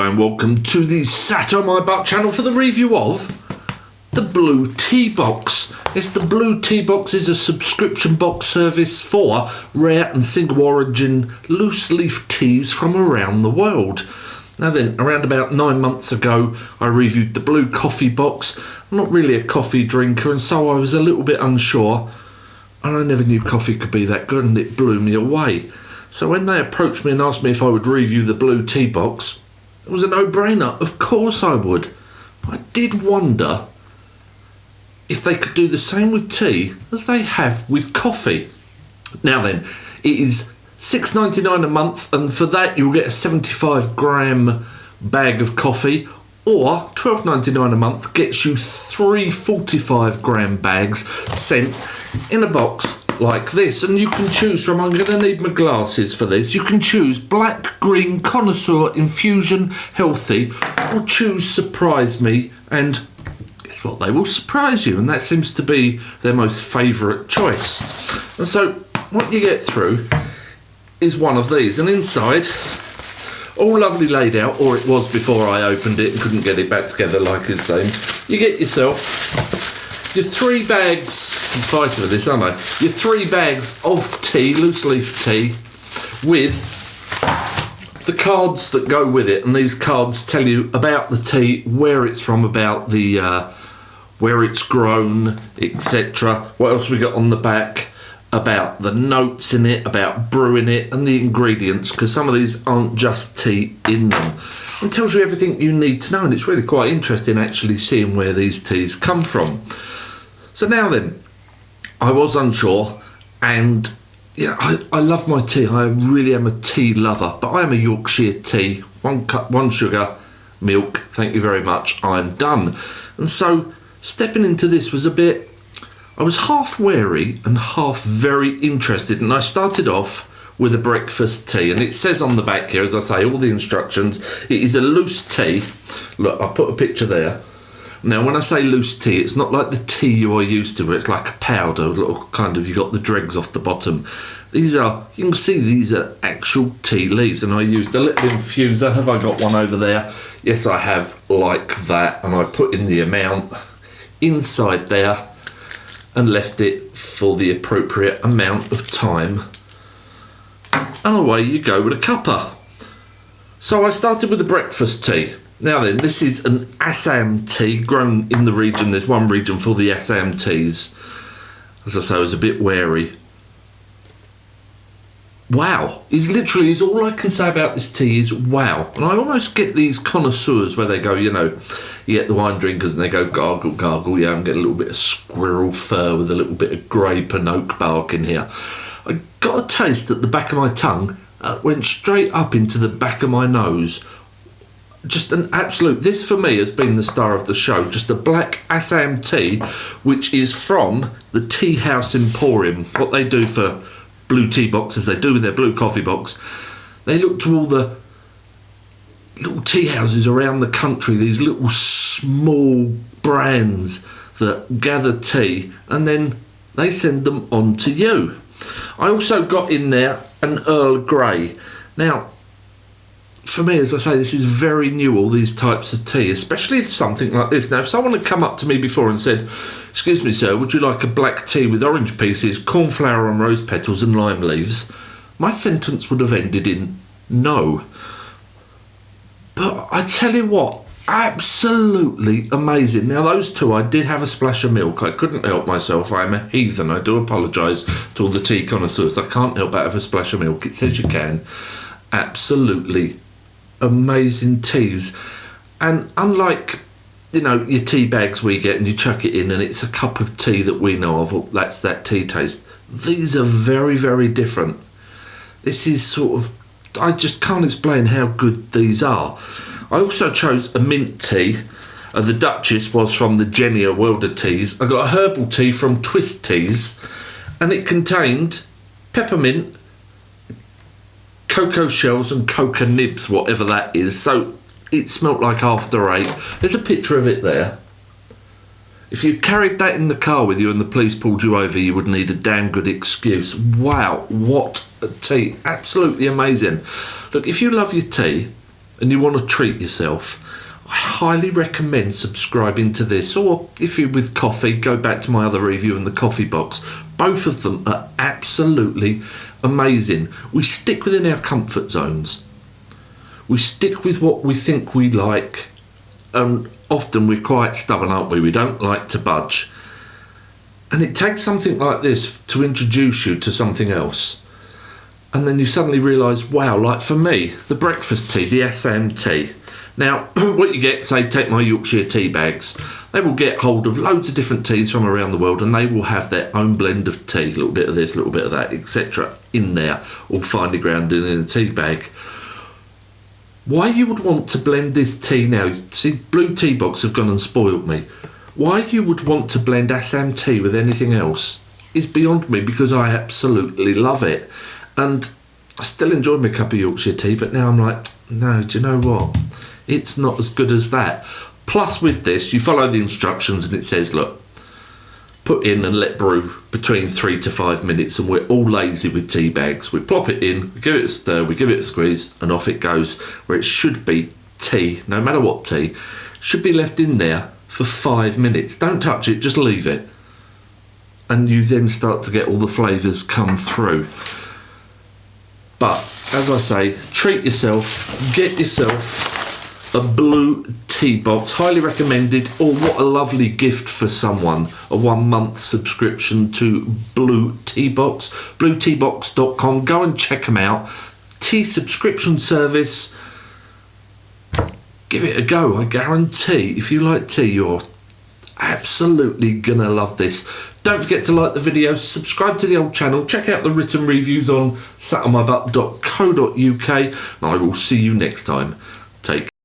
and welcome to the Satonmybutt channel for the review of the Blue Tea Box. Yes, the Blue Tea Box is a subscription box service for rare and single origin loose leaf teas from around the world. Now then, around about 9 months ago, I reviewed the Blue Coffee Box. I'm not really a coffee drinker, and so I was a little bit unsure, and I never knew coffee could be that good, and it blew me away. So when they approached me and asked me if I would review the Blue Tea Box, it was a no-brainer. Of course I would. I did wonder if they could do the same with tea as they have with coffee. Now then, it is $6.99 a month, and for that you'll get a 75-gram bag of coffee, or $12.99 a month gets you 3 45-gram bags sent in a box like this, and you can choose from, I'm going to need my glasses for this, you can choose black, green, connoisseur, infusion, healthy, or choose surprise me, and guess what, they will surprise you, and that seems to be their most favourite choice. And so what you get through is one of these, and inside, all lovely laid out, or it was before I opened it and couldn't get it back together like it's saying, you get yourself your 3 bags, I'm fighting with this, aren't I? Your 3 bags of tea, loose leaf tea, with the cards that go with it, and these cards tell you about the tea, where it's from, about the where it's grown, etc. What else we got on the back? About the notes in it, about brewing it, and the ingredients, because some of these aren't just tea in them. It tells you everything you need to know, and it's really quite interesting actually seeing where these teas come from. So now then, I was unsure, and yeah, I love my tea. I really am a tea lover, but I am a Yorkshire tea, 1 cup, 1 sugar, milk, thank you very much, I'm done. And so stepping into this was a bit, I was half wary and half very interested, and I started off with a breakfast tea, and it says on the back here, as I say, all the instructions, it is a loose tea. Look, I'll put a picture there. Now, when I say loose tea, it's not like the tea you are used to, where it's like a powder, little kind of, you got the dregs off the bottom. These are, you can see these are actual tea leaves, and I used a little infuser. Have I got one over there? Yes, I have, like that, and I put in the amount inside there and left it for the appropriate amount of time. And away you go with a cuppa. So I started with the breakfast tea. Now then, this is an Assam tea grown in the region. There's one region for the Assam teas. As I say, I was a bit wary. Wow, is all I can say about this tea is wow. And I almost get these connoisseurs where they go, you know, you get the wine drinkers and they go gargle, gargle, yeah, and get a little bit of squirrel fur with a little bit of grape and oak bark in here. I got a taste at the back of my tongue, went straight up into the back of my nose. Just an absolute, this for me has been the star of the show, just a black Assam tea, which is from the Tea House Emporium. What they do for Blue Tea Boxes, they do with their Blue Coffee Box. They look to all the little tea houses around the country, these little small brands that gather tea, and then they send them on to you. I also got in there an Earl Grey. Now, for me, as I say, this is very new, all these types of tea, especially something like this. Now, if someone had come up to me before and said, "Excuse me, sir, would you like a black tea with orange pieces, cornflower and rose petals and lime leaves?" my sentence would have ended in no. But I tell you what, absolutely amazing. Now, those two, I did have a splash of milk. I couldn't help myself. I am a heathen. I do apologise to all the tea connoisseurs. I can't help but have a splash of milk. It says you can. Absolutely amazing teas. And unlike, you know, your tea bags we get and you chuck it in and it's a cup of tea that we know of, or that's that tea taste, these are very, very different. This is sort of, I just can't explain how good these are. I also chose a mint tea. The Duchess was from the Genia World of Teas. I got a herbal tea from Twist Teas, and it contained peppermint, cocoa shells and cocoa nibs, whatever that is. So it smelt like After Eight. There's a picture of it there. If you carried that in the car with you and the police pulled you over, you would need a damn good excuse. Wow, what a tea. Absolutely amazing. Look, if you love your tea, and you want to treat yourself, I highly recommend subscribing to this, or if you're with coffee, go back to my other review in the coffee box. Both of them are absolutely amazing. We stick within our comfort zones. We stick with what we think we like, and often we're quite stubborn, aren't we? We don't like to budge. And it takes something like this to introduce you to something else. And then you suddenly realise, wow, like for me, the breakfast tea, the SMT. Now, what you get, say, take my Yorkshire tea bags. They will get hold of loads of different teas from around the world, and they will have their own blend of tea, a little bit of this, a little bit of that, etc. in there, all finely grounded in a tea bag. Why you would want to blend this tea now, see, Blue Tea Box have gone and spoiled me. Why you would want to blend Assam tea with anything else is beyond me, because I absolutely love it. And I still enjoy my cup of Yorkshire tea, but now I'm like, no, do you know what? It's not as good as that. Plus with this, you follow the instructions and it says, look, put in and let brew between 3 to 5 minutes, and we're all lazy with tea bags. We plop it in, we give it a stir, we give it a squeeze, and off it goes. Where it should be tea, no matter what tea, should be left in there for 5 minutes. Don't touch it, just leave it. And you then start to get all the flavours come through. But, as I say, treat yourself, get yourself a Blue Tea Box, highly recommended. Or what a lovely gift for someone, a 1 month subscription to Blue Tea Box, blueteabox.com. Go and check them out. Tea subscription service. Give it a go. I guarantee if you like tea, you're absolutely gonna love this. Don't forget to like the video, subscribe to the old channel, check out the written reviews on satonmybutt.co.uk, and I will see you next time. Take care.